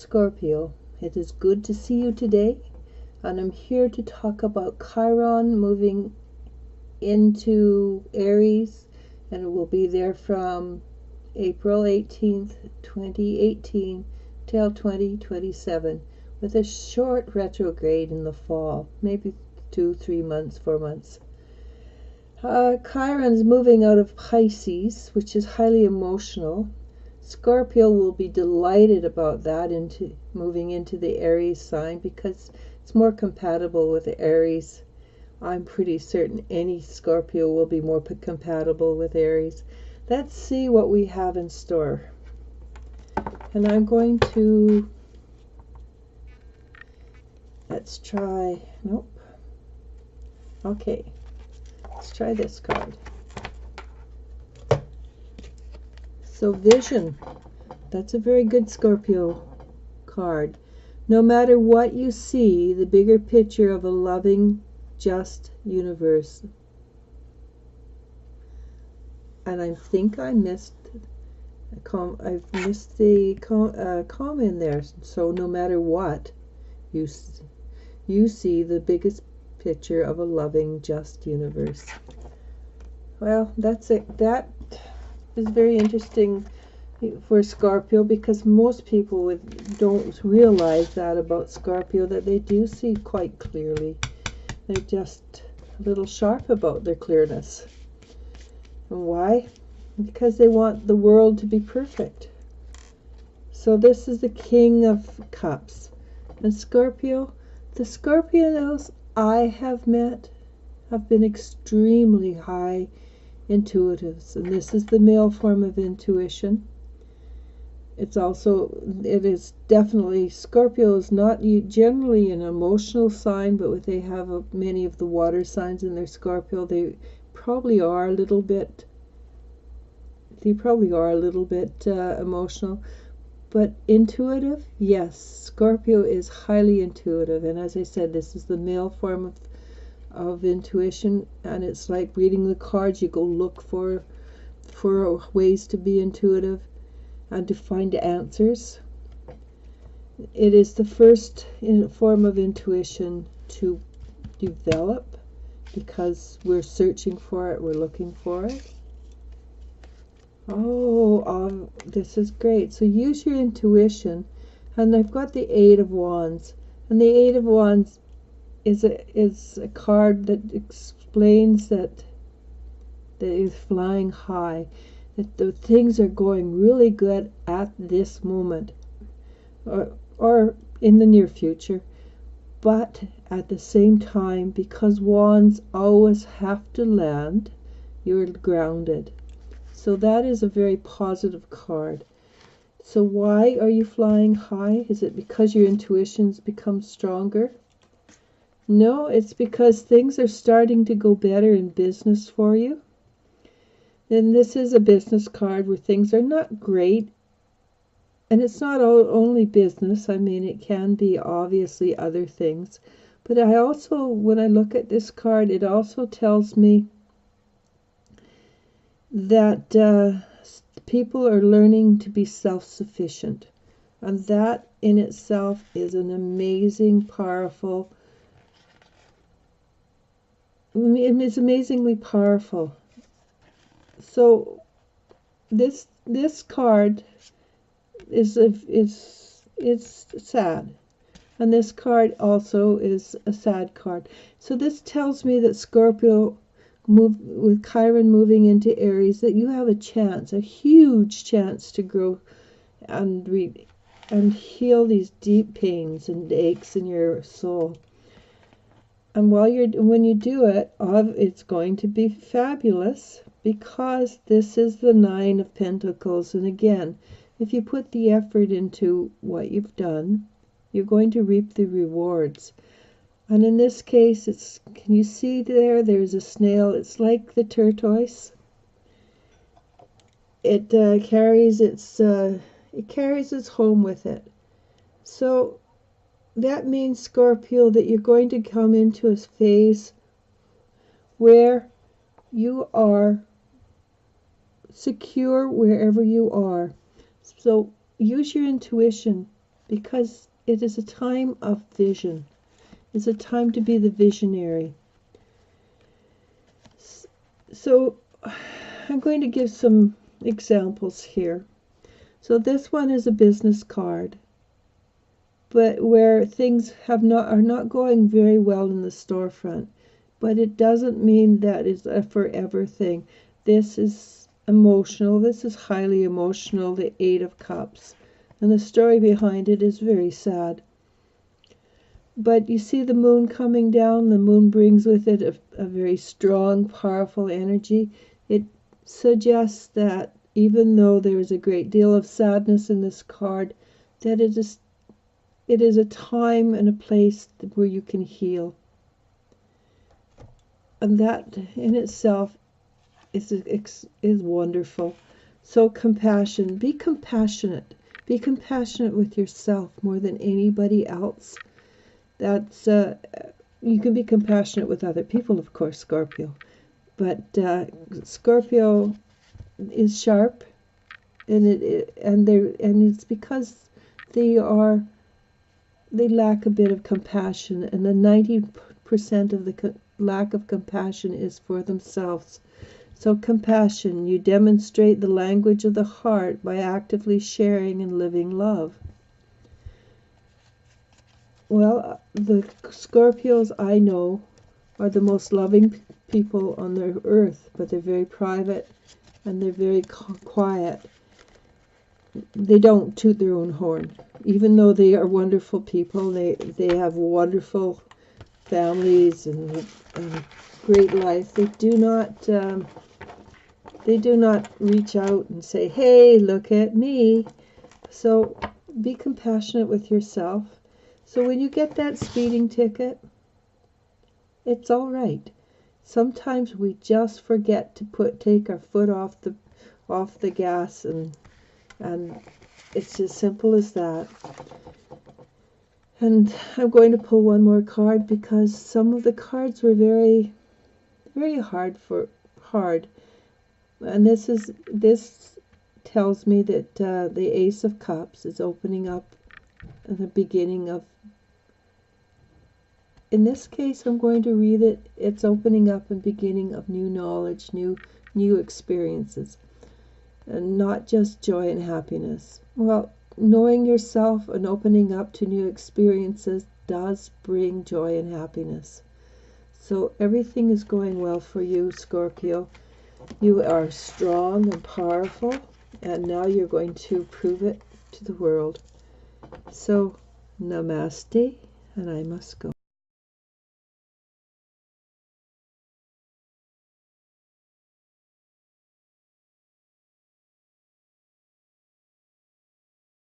Scorpio, it is good to see you today, and I'm here to talk about Chiron moving into Aries, and it will be there from April 18th, 2018 till 2027, with a short retrograde in the fall, maybe 2, 3 months, 4 months. Chiron's moving out of Pisces, which is highly emotional. Scorpio will be delighted about that, into moving into the Aries sign, because it's more compatible with the Aries. I'm pretty certain any Scorpio will be more compatible with Aries. Let's see what we have in store. And I'm going to, let's try, nope. Okay, let's try this card. So Vision, that's a very good Scorpio card. No matter what you see, the bigger picture of a loving, just universe. And I think I missed I've missed the comma in there. So no matter what, you see the biggest picture of a loving, just universe. Well, that's it. That is very interesting for Scorpio, because most people don't realize that about Scorpio, that they do see quite clearly. They're just a little sharp about their clearness. And why? Because they want the world to be perfect. So this is the King of Cups. And Scorpio, the Scorpios I have met have been extremely high intuitives, and this is the male form of intuition. It is definitely, Scorpio is not generally an emotional sign, but they have many of the water signs in their Scorpio. They probably are a little bit emotional, but intuitive, yes. Scorpio is highly intuitive, and as I said, this is the male form of intuition, and it's like reading the cards. You go look for ways to be intuitive and to find answers. It is the first form of intuition to develop, because we're searching for it, we're looking for it. Oh, this is great. So use your intuition. And I've got the Eight of Wands, and the Eight of Wands is a card that explains that is flying high, that the things are going really good at this moment, or in the near future. But at the same time, because wands always have to land, you're grounded. So that is a very positive card. So why are you flying high? Is it because your intuition's become stronger? No, it's because things are starting to go better in business for you. And this is a business card where things are not great. And it's not only business. I mean, it can be obviously other things. But I also, when I look at this card, it also tells me that people are learning to be self-sufficient. And that in itself is an amazing, powerful, it's amazingly powerful. So this card is sad, and this card also is a sad card. So this tells me that Scorpio, with Chiron moving into Aries, that you have a chance, a huge chance, to grow and heal these deep pains and aches in your soul. And when you do it, it's going to be fabulous, because this is the Nine of Pentacles. And again, if you put the effort into what you've done, you're going to reap the rewards. And in this case, can you see there's a snail? It's like the tortoise. It carries its home with it. So that means, Scorpio, that you're going to come into a phase where you are secure wherever you are. So use your intuition, because it is a time of vision. It's a time to be the visionary. So I'm going to give some examples here. So this one is a business card, but where things are not going very well in the storefront. But it doesn't mean that it's a forever thing. This is emotional. This is highly emotional, the Eight of Cups. And the story behind it is very sad. But you see the moon coming down. The moon brings with it a very strong, powerful energy. It suggests that even though there is a great deal of sadness in this card, that it is a time and a place where you can heal. And that in itself is wonderful. So compassion. Be compassionate. Be compassionate with yourself more than anybody else. That's you can be compassionate with other people, of course, Scorpio. But Scorpio is sharp, and it's because they lack a bit of compassion, and the 90% of the lack of compassion is for themselves. So compassion, you demonstrate the language of the heart by actively sharing and living love. Well, the Scorpios I know are the most loving people on the earth, but they're very private and they're very quiet. They don't toot their own horn. Even though they are wonderful people, they have wonderful families and great life. They do not reach out and say, "Hey, look at me." So be compassionate with yourself. So when you get that speeding ticket, it's all right. Sometimes we just forget to take our foot off the gas, and it's as simple as that. And I'm going to pull one more card because some of the cards were very, very hard. And this tells me that the Ace of Cups is opening up at the beginning of. In this case, I'm going to read it. It's opening up and beginning of new knowledge, new experiences, and not just joy and happiness. Well, knowing yourself and opening up to new experiences does bring joy and happiness. So everything is going well for you, Scorpio. You are strong and powerful, and now you're going to prove it to the world. So, namaste, and I must go.